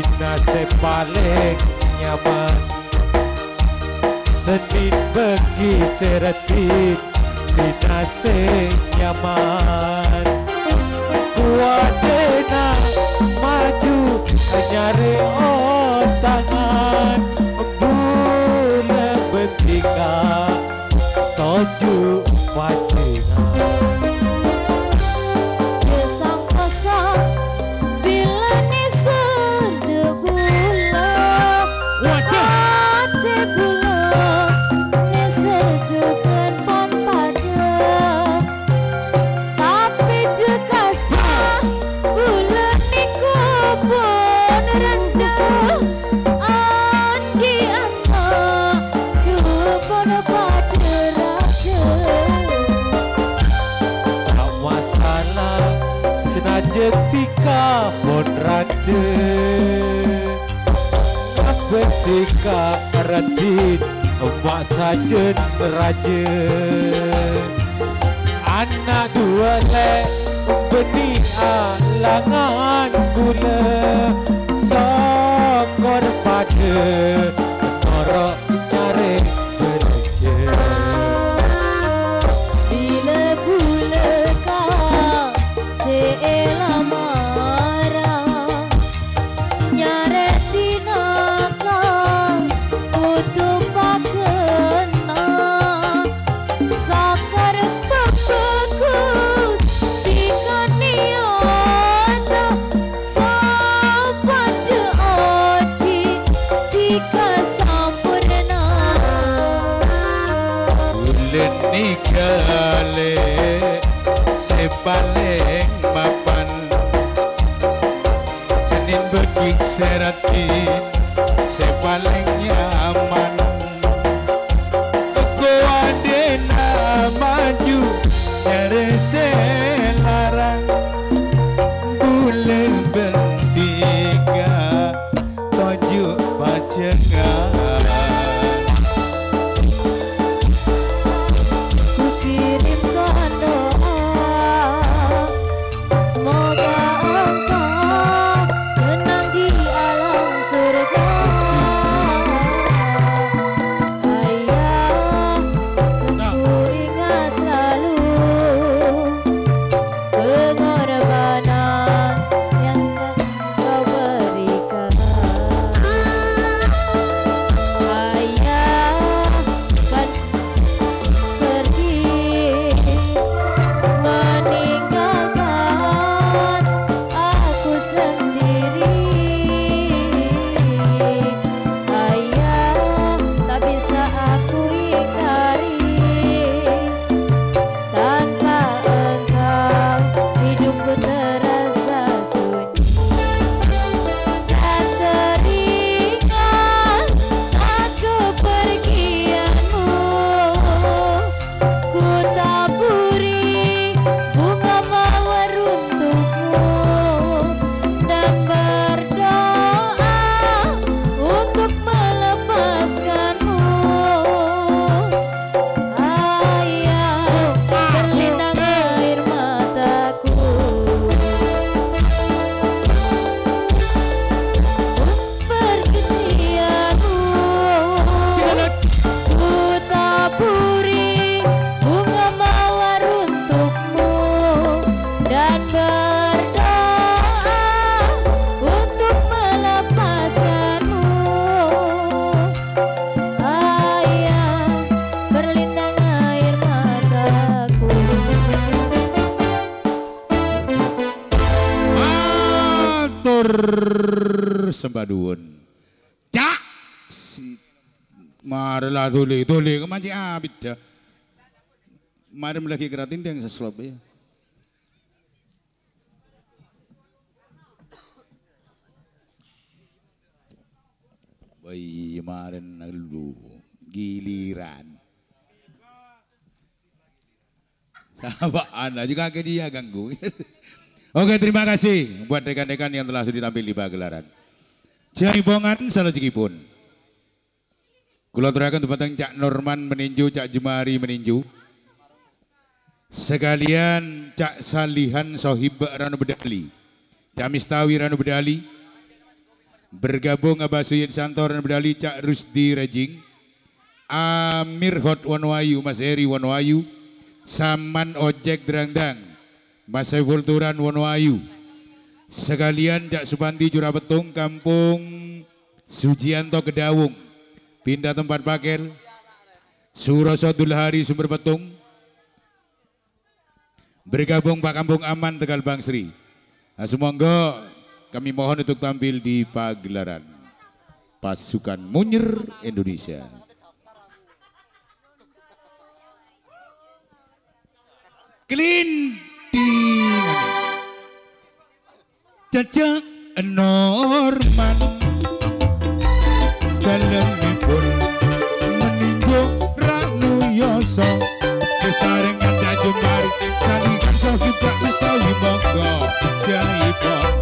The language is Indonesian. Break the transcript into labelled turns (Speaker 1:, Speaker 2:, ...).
Speaker 1: Dina paling nyaman Senin bagi seretin Dina nyaman Kuadena maju nyari tangan Bule betika toju pacingan Jetika pun rade Ketika radin Emak sajen raja Anak dua lek Benih alangan gula Sokor pada Norok nyari bereja
Speaker 2: Bila bula kau seelah marah Nyaret dinakang Kutu pakena Sakar bagus Dikaniana Sapada odi Dika sampurna
Speaker 3: Bulan nikale Sepaling mapan Senin bagi seratin Sepaling nyaman Kuadena maju Nyari selarang Bule bentiga Toju pacengan
Speaker 2: Kukirimkan doa Semoga engkau menang di alam surga Ayah, ku ingat selalu Pengorbanan yang kau berikan Ayah kan pergi meninggalkan aku sendiri Ayah tak bisa aku ingkari tanpa engkau hidupku terasa sunyi dan teringat saat kepergianmu ku taburi bunga mawar untukmu dan berdoa untuk melepaskanmu Ayah berlinang air mataku pergianmu ku taburi bunga mawar untukmu dan berdoa untuk melepaskanmu Ayah berlinang air mataku
Speaker 3: Matur sembah nuwun. Cak si marlah tuli kemanci abid dah. Mari lagi keratin yang sesuap ya. Bayi kemarin lalu giliran. Sahabaan juga kaget dia ganggu. Oke, terima kasih buat rekan-rekan yang telah sudah tampil di pagelaran. Jaibongan salah jikipun. Kula aturaken dumateng Cak Norman meninju, Cak Jemari meninju. Sekalian Cak Salihan Sohib Ranu Bedali, Cak Mistawi Ranu Bedali, Bergabung Abah Suyid Santor dan Berdali Cak Rusdi Rejing, Amir Hot Wanwayu, Mas Eri Wanwayu, Saman Ojek Derangdang, Mas Saiful Turan Wanwayu, sekalian Cak Supanti Jurabetung Kampung Sujianto Kedawung, pindah tempat pakel, Suroso Dulhari Sumber Betung, bergabung Pak Kampung Aman Tegal Bangsri. Nah, semoga kami mohon untuk tampil di pagelaran Pasukan Munyer Indonesia. Kelintingan Caca Norman dalemipun meninjau Ranu Yoso sesarengan Jajumar salikan sohibak mestawi monggo jaipong